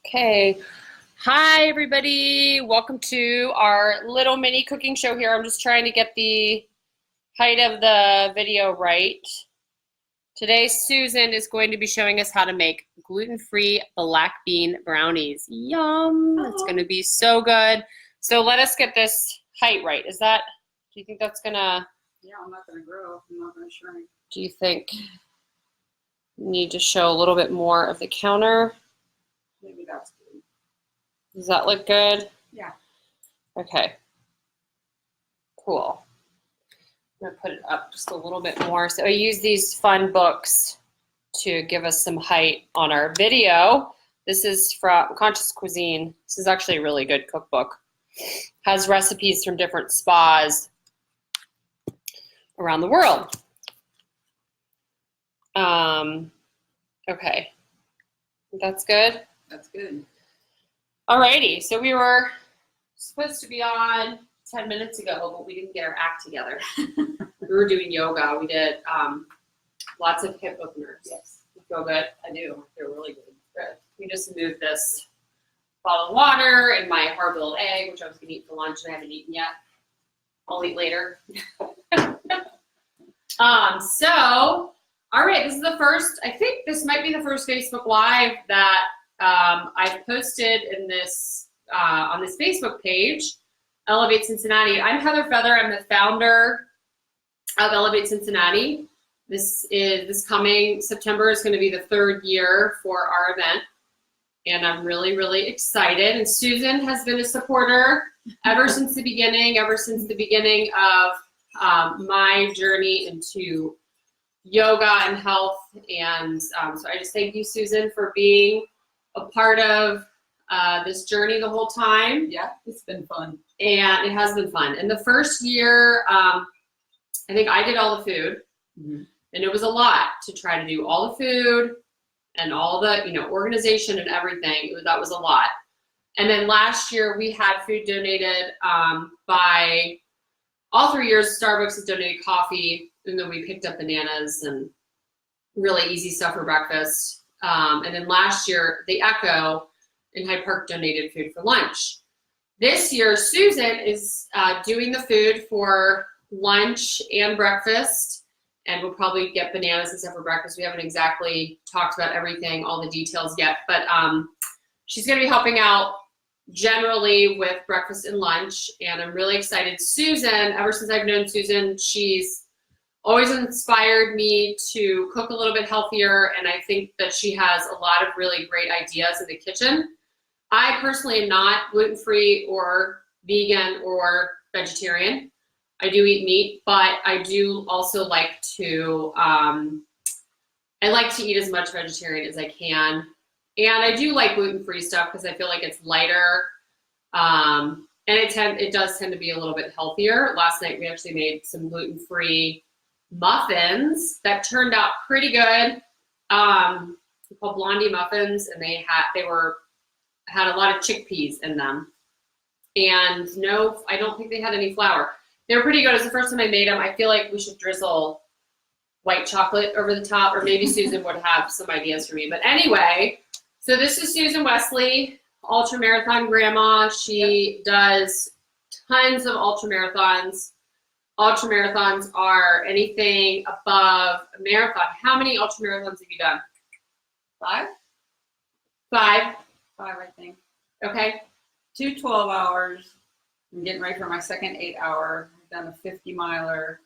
Okay. Hi, everybody. Welcome to our little mini cooking show here. I'm just trying to get the height of the video right. Today, Susan is going to be showing us how to make gluten-free black bean brownies. Yum! It's going to be so good. So let us get this height right. Do you think that's gonna? Yeah, I'm not gonna grow. I'm not gonna shrink. Do you think you need to show a little bit more of the counter? Maybe that's good. Does that look good? Yeah. Okay. Cool. I'm gonna put it up just a little bit more. So I use these fun books to give us some height on our video. This is from Conscious Cuisine. This is actually a really good cookbook. Has recipes from different spas around the world. Okay. That's good. That's good. Alrighty, so we were supposed to be on 10 minutes ago, but we didn't get our act together. We were doing yoga. We did lots of hip openers. Yes. You feel good? I do. I feel really good. Good. We just moved this bottle of water and my hard-boiled egg, which I was going to eat for lunch and I haven't eaten yet. I'll eat later. All right, this is the first, I think this might be the first Facebook Live that I've posted in this on this Facebook page, Elevate Cincinnati. I'm Heather Feather. I'm the founder of Elevate Cincinnati. This coming September is going to be the third year for our event, and I'm really, really excited. And Susan has been a supporter ever since the beginning of my journey into yoga and health. And so I just thank you, Susan, for being a part of this journey the whole time. Yeah, it's been fun. And it has been fun. And the first year, I think I did all the food. Mm-hmm. And it was a lot to try to do all the food and all the, organization and everything. That was a lot. And then last year we had food donated by all 3 years. Starbucks has donated coffee, and then we picked up bananas and really easy stuff for breakfast. And then last year, the Echo in Hyde Park donated food for lunch. This year, Susan is doing the food for lunch and breakfast, and we'll probably get bananas and stuff for breakfast. We haven't exactly talked about everything, all the details yet, but she's going to be helping out generally with breakfast and lunch, and I'm really excited. Susan, ever since I've known Susan, she's always inspired me to cook a little bit healthier, and I think that she has a lot of really great ideas in the kitchen. I personally am not gluten-free or vegan or vegetarian. I do eat meat, but I do also like to, eat as much vegetarian as I can. And I do like gluten-free stuff because I feel like it's lighter, and it does tend to be a little bit healthier. Last night we actually made some gluten-free muffins that turned out pretty good. They're called Blondie muffins, and they had a lot of chickpeas in them. And no, I don't think they had any flour. They were pretty good. It's the first time I made them. I feel like we should drizzle white chocolate over the top, or maybe Susan would have some ideas for me. But anyway, so this is Susan Wesley, ultra marathon grandma. She does tons of ultra marathons. Ultra marathons are anything above a marathon. How many ultra marathons have you done? 5? 5. 5, I think. Okay. 2 12 hours. I'm getting ready for my second 8 hour. I've done a 50 miler.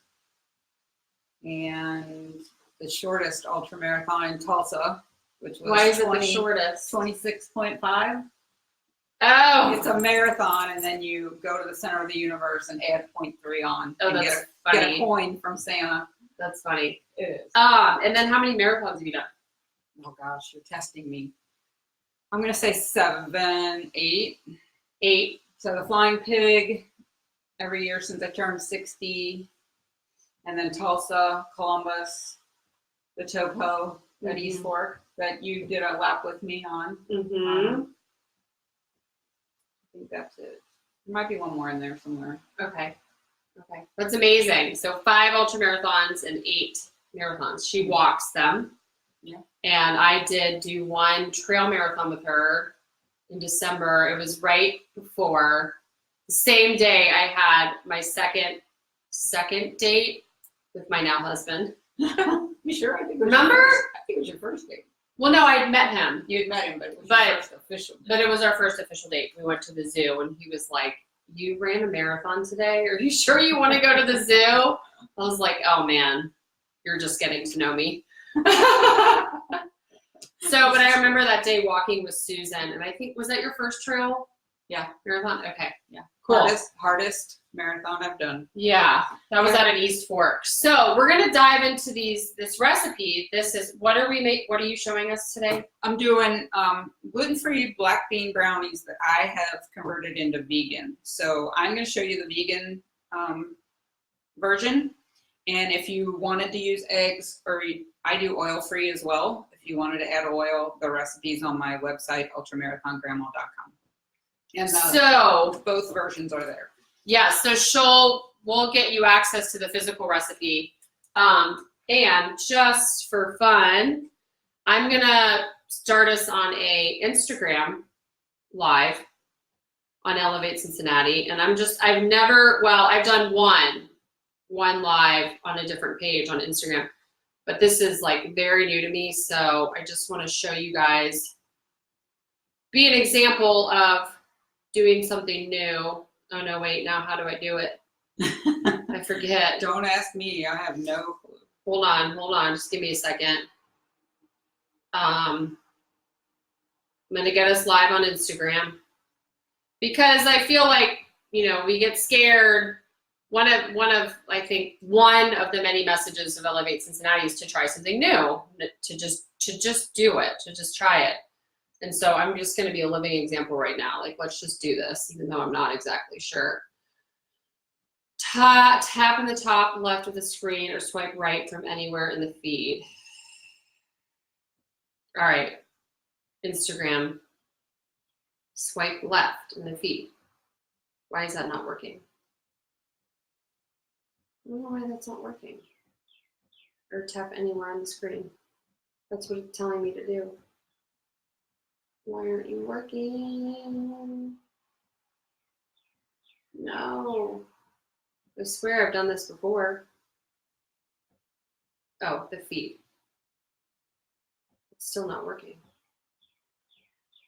And the shortest ultra marathon in Tulsa, which was Why is it the shortest? 26.5. Oh. It's a marathon, and then you go to the center of the universe and add 0.3 on. Oh, and that's get funny. a coin from Santa. That's funny. It is. And then how many marathons have you done? Oh gosh, you're testing me. I'm gonna say 7, 8. 8. So the Flying Pig every year since I turned 60, and then Tulsa, Columbus, the Topo at East Fork that you did a lap with me on. Mm-hmm. I think that's it. There might be one more in there somewhere. Okay. That's amazing. So 5 ultra marathons and 8 marathons. She walks them. Yeah. And I did do 1 trail marathon with her in December. It was right before the same day I had my second date with my now husband. You sure? I think it was Remember? I think it was your first date. Well, no, I had met him. You had met him, but it was your first official date. But it was our first official date. We went to the zoo, and he was like, "You ran a marathon today? Are you sure you want to go to the zoo?" I was like, "Oh man, you're just getting to know me." So, but I remember that day walking with Susan, and I think, was that your first trail? Yeah. Marathon? Okay. Yeah. Cool. Hardest marathon I've done. Yeah, that was at an East Fork. So we're gonna dive into this recipe. This is, what are you showing us today? I'm doing gluten-free black bean brownies that I have converted into vegan. So I'm going to show you the vegan version. And if you wanted to use eggs, I do oil-free as well. If you wanted to add oil, the recipe's on my website, ultramarathongrandma.com. And So both versions are there. yeah, so we'll get you access to the physical recipe. And just for fun, I'm gonna start us on a Instagram live on Elevate Cincinnati. And I've done one live on a different page on Instagram, but this is like very new to me. So I just want to show you guys, be an example of doing something new. Oh no, wait, now how do I do it? I forget. Don't ask me, I have no clue. Hold on, just give me a second. I'm gonna get us live on Instagram because I feel like, we get scared. One of I think one of the many messages of Elevate Cincinnati is to try something new, to just do it, to just try it. And so I'm just going to be a living example right now. Like, let's just do this, even though I'm not exactly sure. Tap in the top left of the screen or swipe right from anywhere in the feed. All right, Instagram, swipe left in the feed. Why is that not working? I don't know why that's not working. Or tap anywhere on the screen. That's what it's telling me to do. Why aren't you working? No. I swear I've done this before. Oh, the feed. It's still not working.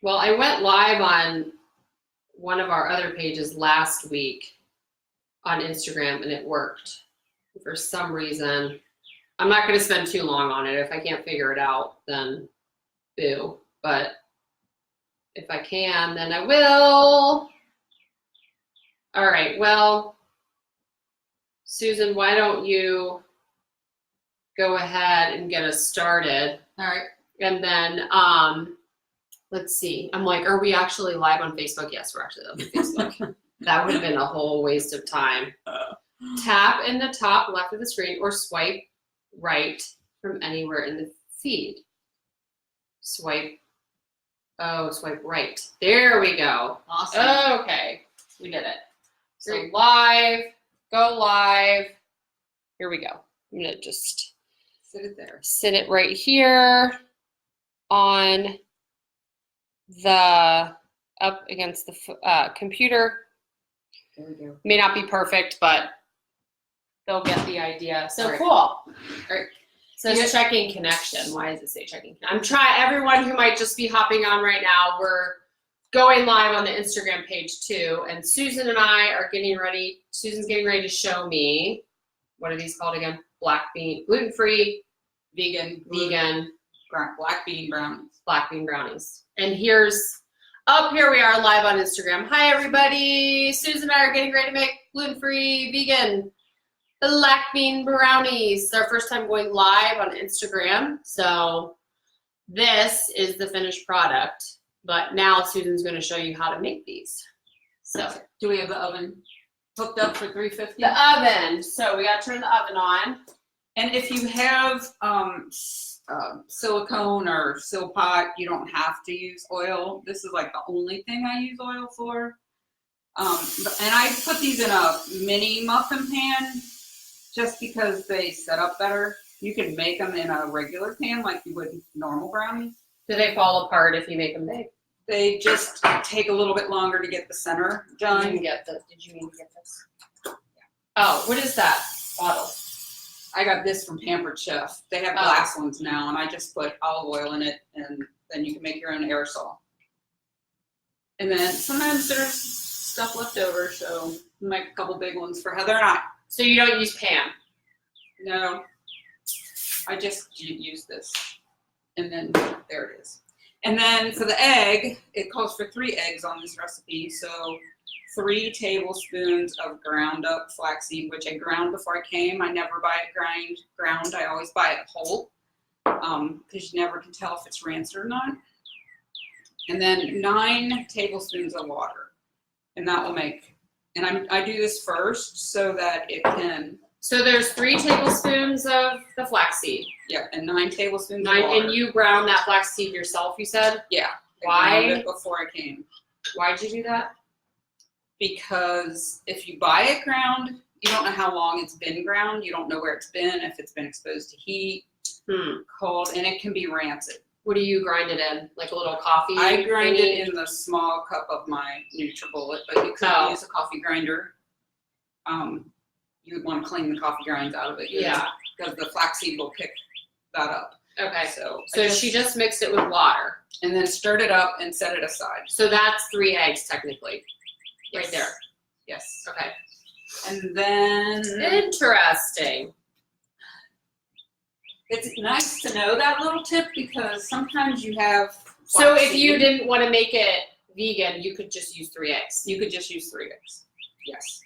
Well, I went live on one of our other pages last week on Instagram and it worked. For some reason, I'm not going to spend too long on it. If I can't figure it out, then boo. But if I can, then I will. All right, well, Susan, why don't you go ahead and get us started? All right. And then, let's see. I'm like, are we actually live on Facebook? Yes, we're actually live on Facebook. That would have been a whole waste of time. Tap in the top left of the screen or swipe right from anywhere in the feed. Swipe right. There we go. Awesome. Okay, we did it. So live, go live. Here we go. I'm gonna just sit it right here on up against the computer. There we go. May not be perfect, but they'll get the idea. So right. Cool. All right. So it's checking connection. Why does it say checking? I'm trying, everyone who might just be hopping on right now, we're going live on the Instagram page too. And Susan and I are getting ready. Susan's getting ready to show me, what are these called again? Black bean, gluten-free, vegan, black bean brownies. Black bean brownies. And here we are live on Instagram. Hi everybody. Susan and I are getting ready to make gluten-free, vegan black bean brownies. It's our first time going live on Instagram. So this is the finished product, but now Susan's going to show you how to make these. So do we have the oven hooked up for 350? The oven. So we got to turn the oven on. And if you have silicone or Silpot, you don't have to use oil. This is like the only thing I use oil for. And I put these in a mini muffin pan just because they set up better. You can make them in a regular pan like you would normal brownies. Do they fall apart if you make them big? They just take a little bit longer to get the center done. Did you mean to get this? Oh, what is that bottle? I got this from Pampered Chef. They have glass ones now, and I just put olive oil in it, and then you can make your own aerosol. And then sometimes there's stuff left over, so make a couple big ones for Heather and I. So you don't use Pam? No, I just use this, and then there it is. And then for the egg, it calls for 3 eggs on this recipe, so 3 tablespoons of ground up flaxseed, which I ground before I came. I never buy it ground. I always buy it whole, because you never can tell if it's rancid or not. And then 9 tablespoons of water, and that will make. And I do this first so that it can. So there's 3 tablespoons of the flaxseed. Yeah, and 9 tablespoons of water. And you ground that flaxseed yourself, you said? Yeah. Why? I ground it before I came. Why'd you do that? Because if you buy it ground, you don't know how long it's been ground. You don't know where it's been, if it's been exposed to heat, cold, and it can be rancid. What do you grind it in? Like a little coffee? I grind it in the small cup of my NutriBullet, but you could use a coffee grinder. You would want to clean the coffee grinds out of it. Yeah. Because the flaxseed will pick that up. Okay. So she just mixed it with water. And then stirred it up and set it aside. So that's 3 eggs technically. Right there. Yes. Okay. And then. Interesting. It's nice to know that little tip because sometimes you have. So if you didn't want to make it vegan, you could just use 3 eggs. You could just use 3 eggs. Yes.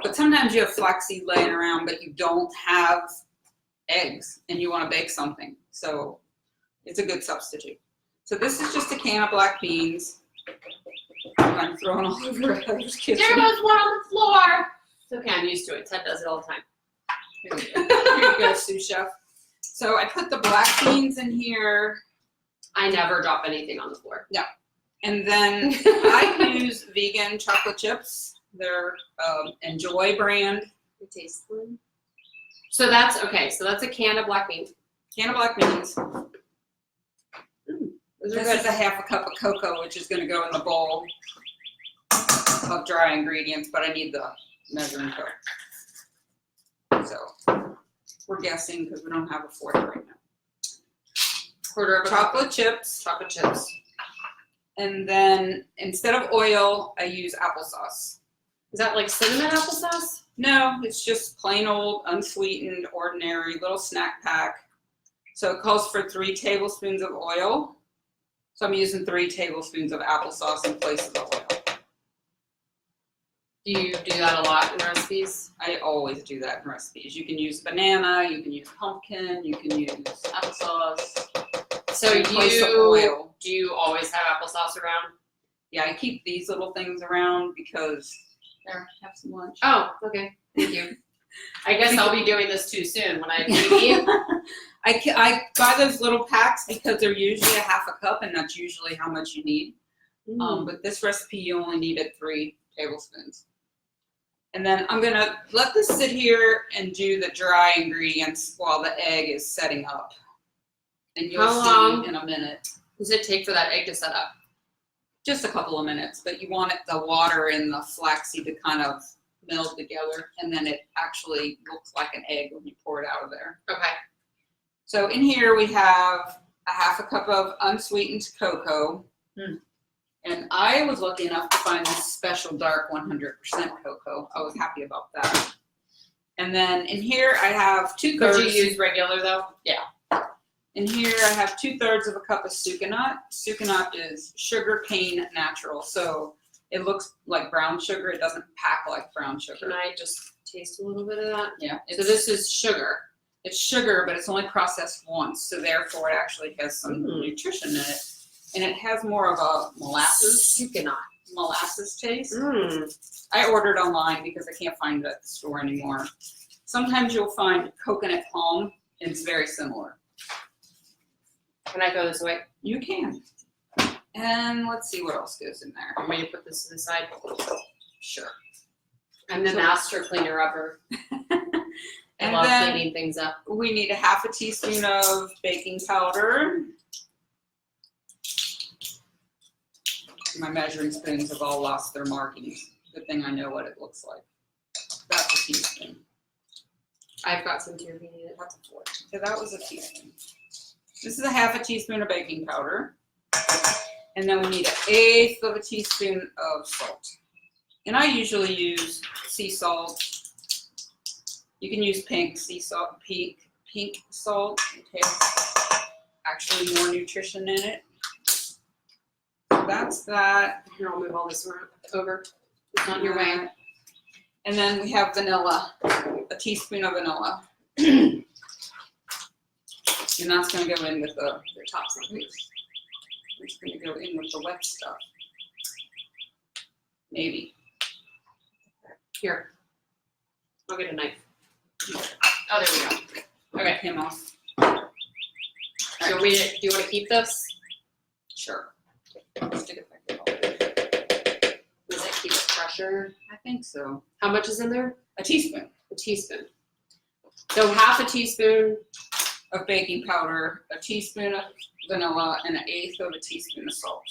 But sometimes you have flaxseed laying around, but you don't have eggs and you want to bake something. So it's a good substitute. So this is just a can of black beans. I'm throwing all over Heather's kitchen. There goes one on the floor. It's okay, I'm used to it. Ted does it all the time. Here you go, sous chef. So I put the black beans in here. I never drop anything on the floor. No. And then I use vegan chocolate chips. They're Enjoy brand. It tastes good. So that's okay. So that's a can of black beans. Can of black beans. This is a half a cup of cocoa, which is going to go in the bowl of dry ingredients, but I need the measuring cup. So we're guessing because we don't have a fork right now. Quarter of a chocolate chips. Chocolate chips. And then instead of oil, I use applesauce. Is that like cinnamon applesauce? No, it's just plain old, unsweetened, ordinary little snack pack. So it calls for 3 tablespoons of oil. So I'm using 3 tablespoons of applesauce in place of the oil. Do you do that a lot in recipes? I always do that in recipes. You can use banana, you can use pumpkin, you can use applesauce. So do you always have applesauce around? Yeah, I keep these little things around because there, have some lunch. Oh, okay. Thank you. I guess I'll be doing this too soon when I leave. I buy those little packs because they're usually a half a cup, and that's usually how much you need. But this recipe, you only needed 3 tablespoons. And then I'm going to let this sit here and do the dry ingredients while the egg is setting up. And you'll see in a minute. Does it take for that egg to set up? Just a couple of minutes, but you want the water and the flaxseed to kind of meld together, and then it actually looks like an egg when you pour it out of there. Okay. So in here we have a half a cup of unsweetened cocoa. And I was lucky enough to find this special dark 100% cocoa. I was happy about that. And then in here I have 2/3. Could you use regular though? Yeah. In here I have 2/3 of a cup of sucanut. Sucanut is sugar cane natural, so it looks like brown sugar. It doesn't pack like brown sugar. Can I just taste a little bit of that? Yeah. So this is sugar. It's sugar, but it's only processed once, so therefore it actually has some nutrition in it. And it has more of a molasses taste. I ordered online because I can't find it at the store anymore. Sometimes you'll find coconut palm, and it's very similar. Can I throw this away? You can. And let's see what else goes in there. I'm going to put this to the side. Sure. I'm the master cleaner upper. I love cleaning things up. We need a half a teaspoon of baking powder. My measuring spoons have all lost their markings. Good thing I know what it looks like. That's a teaspoon. I've got some too if you need it. That's a fourth. So that was a teaspoon. This is a half a teaspoon of baking powder. And then we need 1/8 of a teaspoon of salt. And I usually use sea salt. You can use pink sea salt, pink salt. It has actually more nutrition in it. So that's that. Here, I'll move all this over. It's not your way. And then we have vanilla, a teaspoon of vanilla. And that's going to go in with the top something. It's going to go in with the wet stuff. Maybe. Here. I'll get a knife. Oh, there we go. Okay. Him off. So do you want to keep this? Sure. Stick it back there. Does it keep it fresher? I think so. How much is in there? A teaspoon A teaspoon. So half a teaspoon. of baking powder, a teaspoon of vanilla, and 1/8 of a teaspoon of salt.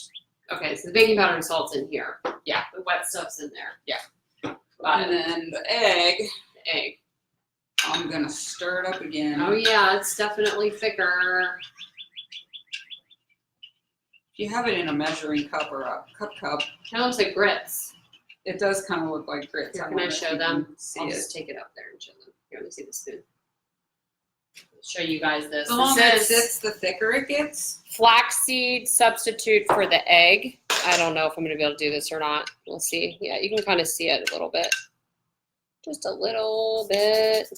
Okay, so the baking powder and salt's in here. Yeah. The wet stuff's in there. Yeah. Got And it. then the egg, The egg. I'm going to stir it up again. Oh yeah, it's definitely thicker. If you have it in a measuring cup or a cup, Kind of looks like grits. it does kind of look like grits. Here, can wonder I if show you them? can See I'll it. just take it up there and show them. Here, let me see the spoon. Show you guys this. The longer This it is sits, the thicker it gets. flaxseed substitute for the egg. I don't know if I'm going to be able to do this or not. We'll see. Yeah, you can kind of see it a little bit. Just a little bit.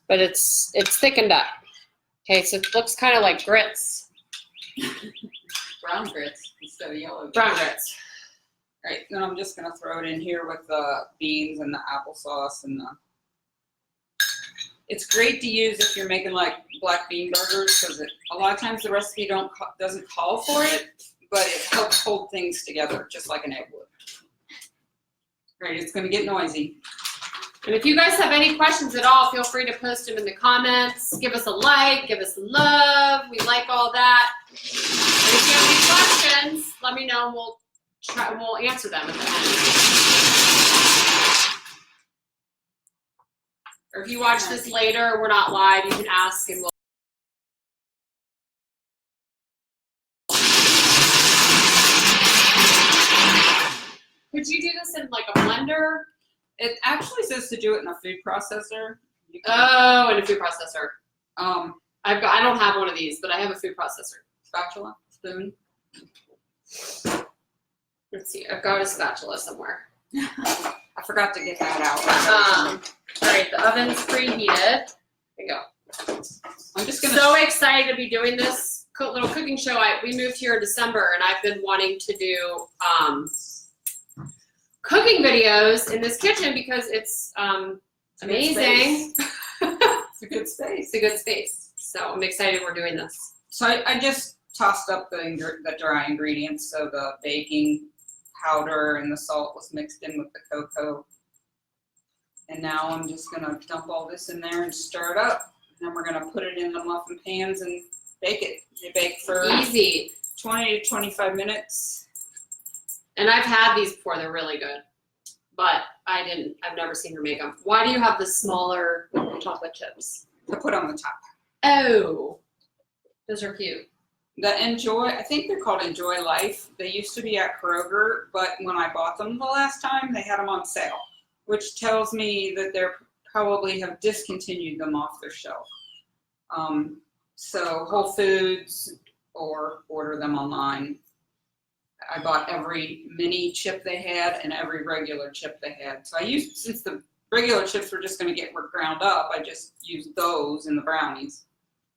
But it's thickened up. Okay, so it looks kind of like grits. Brown grits instead of yellow. Brown grits. Right, then I'm just going to throw it in here with the beans and the applesauce and the. It's great to use if you're making like black bean burgers because a lot of times the recipe doesn't call for it, but it helps hold things together just like an egg would. Right, it's going to get noisy. And if you guys have any questions at all, feel free to post them in the comments. Give us a like, give us love. We like all that. And if you have any questions, let me know and we'll answer them at the end. Or if you watch this later, we're not live, you can ask and we'll. Could you do this in like a blender? It actually says to do it in a food processor. You can, Oh, in a food processor. I don't have one of these, but I have a food processor. spatula, spoon. Let's see, I've got a spatula somewhere. I forgot to get that out. All right, the oven's preheated. There you go. I'm just gonna. So excited to be doing this little cooking show. We moved here in December, and I've been wanting to do cooking videos in this kitchen because it's amazing. It's a good space. It's a good space. So I'm excited we're doing this. So I just tossed up the dry ingredients. So the baking powder and the salt was mixed in with the cocoa. And now I'm just gonna dump all this in there and stir it up. And then we're gonna put it in the muffin pans and bake it. They bake for Easy. 20 to 25 minutes. And I've had these before, they're really good. But I've never seen her make them. Why do you have the smaller chocolate chips? To put on the top. Oh, those are cute. The Enjoy, I think they're called Enjoy Life. They used to be at Kroger, but when I bought them the last time, they had them on sale, which tells me that they're probably have discontinued them off their shelf. So Whole Foods or order them online. I bought every mini chip they had and every regular chip they had. So since the regular chips were just going to get ground up, I just used those in the brownies,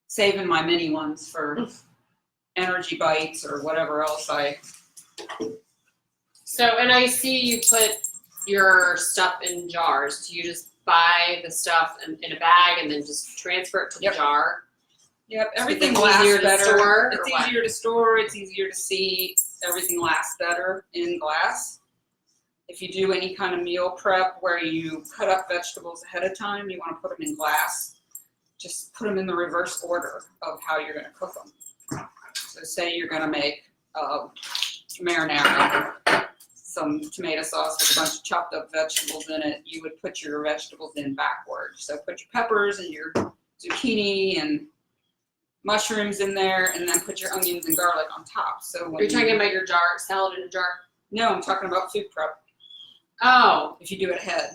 saving my mini ones for energy bites or whatever else So, and I see you put your stuff in jars. Do you just buy the stuff in a bag and then just transfer it to the jar? Yep, So everything it's lasts easier to better. store, It's or what? easier to store, it's easier to see. Everything lasts better in glass. If you do any kind of meal prep where you cut up vegetables ahead of time, you want to put them in glass. Just put them in the reverse order of how you're going to cook them. So say you're going to make marinara, some tomato sauce with a bunch of chopped up vegetables in it. You would put your vegetables in backwards. So put your peppers and your zucchini and mushrooms in there, and then put your onions and garlic on top. So when You're talking about your jar, salad in a jar? No, I'm talking about food prep. Oh. If you do it ahead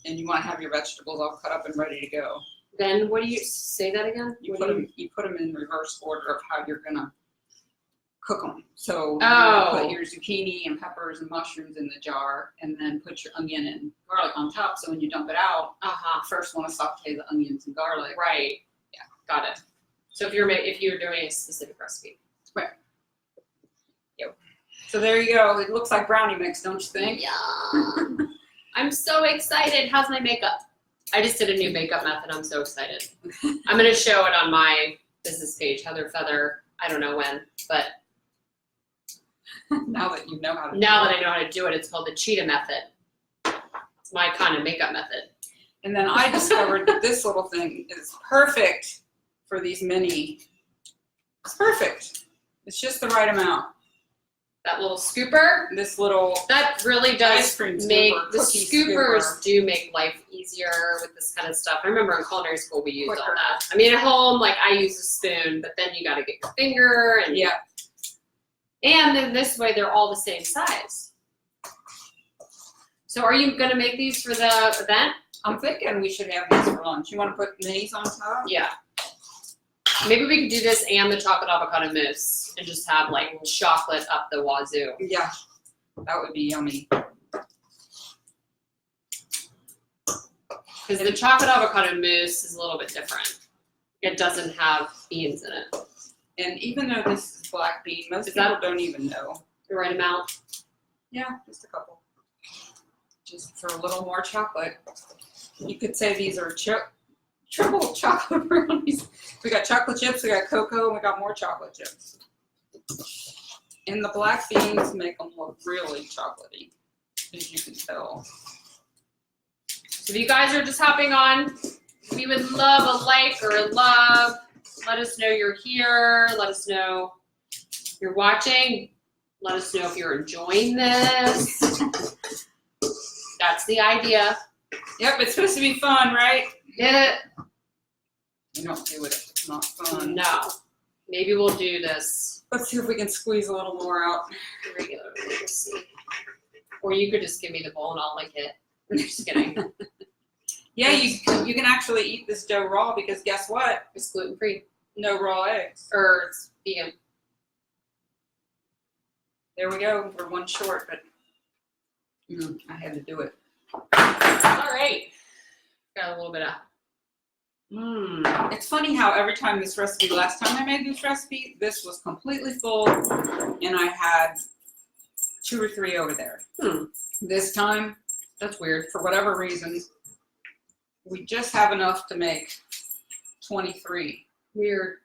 and you want to have your vegetables all cut up and ready to go. Then what do you say that again? You put them in reverse order of how you're gonna cook them. So you put your zucchini and peppers and mushrooms in the jar, and then put your onion and garlic on top. So when you dump it out, first want to saute the onions and garlic. Right. Yeah. Got it. So if you're doing a specific recipe. Right. Yep. So there you go. It looks like brownie mix, don't you think? Yeah. I'm so excited. How's my makeup? I just did a new makeup method. I'm so excited. I'm going to show it on my business page, Heather Feather. I don't know when, but now that you know how to that I know how to do it, it's called the cheetah method. It's my kind of makeup method. And then I discovered that this little thing is perfect for these mini. It's perfect. It's just the right amount. That little scooper. This little that really does ice cream make scooper, the cookie scoopers scooper. Do make life easier with this kind of stuff. I remember in culinary school we used all that. I mean, at home, like I use a spoon, but then you got to get your finger and yeah. And then this way, they're all the same size. So, are you going to make these for the event? I'm thinking we should have these for lunch. You want to put minis on top? Yeah. Maybe we could do this and the chocolate avocado mousse and just have like chocolate up the wazoo. Yeah, that would be yummy. Because the chocolate avocado mousse is a little bit different. It doesn't have beans in it. And even though this is black bean, most people don't even know. The right amount? Yeah, just a couple. Just for a little more chocolate. You could say these are triple chocolate brownies. We got chocolate chips, we got cocoa, and we got more chocolate chips. And the black beans make them look really chocolatey, as you can tell. So if you guys are just hopping on, we would love a like or a love. Let us know you're here. Let us know you're watching. Let us know if you're enjoying this. That's the idea. Yep, it's supposed to be fun, right? Yeah. You don't do it if it's not fun. No. Maybe we'll do this Let's see if we can squeeze a little more out. regularly. We'll see. Or you could just give me the bowl and I'll lick it. I'm just kidding. Yeah, you can actually eat this dough raw because guess what? It's gluten free. No raw eggs. Or it's vegan. There we go. We're one short, but I had to do it. All right. Got a little bit of. It's funny how every time last time I made this recipe, this was completely full and I had 2 or 3 over there. This time, That's weird. for whatever reason, we just have enough to make 23. Weird.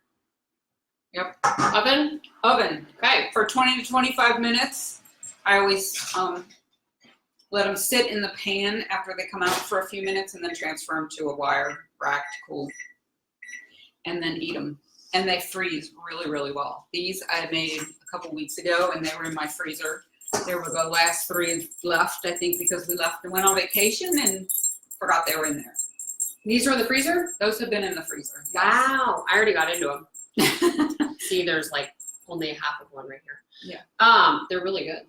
Yep. Oven? Oven. Okay. For 20 to 25 minutes. I always let them sit in the pan after they come out for a few minutes and then transfer them to a wire rack to cool. And then eat them. And they freeze really, really well. These I made a couple weeks ago and they were in my freezer. There were the last 3 left, I think, because we left and went on vacation and forgot they were in there. These are in the freezer? Those have been in the freezer. Wow. I already got into them. See, there's like only half of one right here. Yeah. They're really good.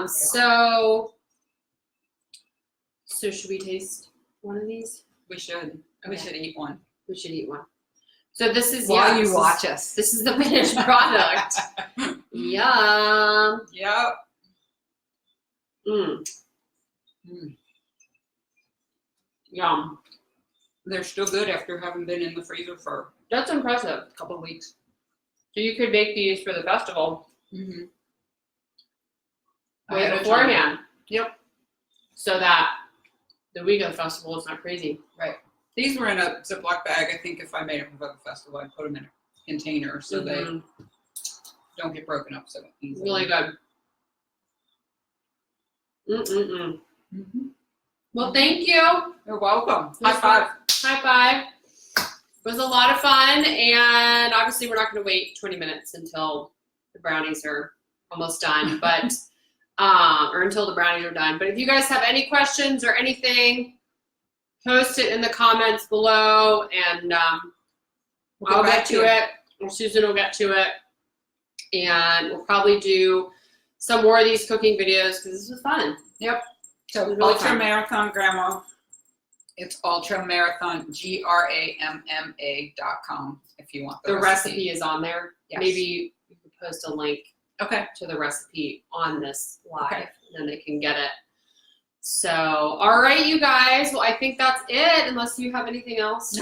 So should we taste one of these? We should. We should eat one. We should eat one. So this is While this you watch is, us. This is the finished product. Yum. Yep. Yum. They're still good after having been in the freezer for That's impressive. a couple of weeks. So you could make these for the festival Ahead way of beforehand. time. Yep. So that the week of the festival is not crazy. Right. These were in a Ziploc bag. I think if I made them for the festival, I'd put them in a container so they don't get broken up so easily. Really good. Well, thank you. You're welcome. High five. High five. It was a lot of fun, and obviously we're not going to wait 20 minutes until the brownies are almost done, but or until the brownies are done. But if you guys have any questions or anything, post it in the comments below, and I'll get to it, or Susan will get to it, and we'll probably do some more of these cooking videos because this was fun. Yep. So Really Ultra fun. Marathon Grandma. It's Ultra Marathon GRAMMA.com if you want The recipe is on there. Yes. Maybe you could post a link Okay. to the recipe on this live, Okay. and then they can get it. So, all right, you guys. Well, I think that's it, unless you have anything else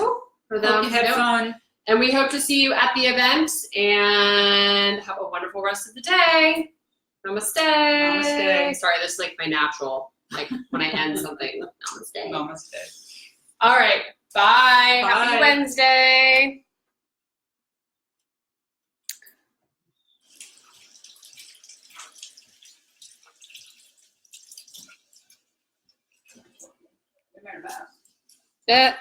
for them. Hope you had Nope. fun. And we hope to see you at the event, and have a wonderful rest of the day. Namaste. Namaste. Sorry, this is like my natural, like when I end something. Namaste. Namaste. All right. Bye. Bye. Happy Wednesday. Remember that. Yeah.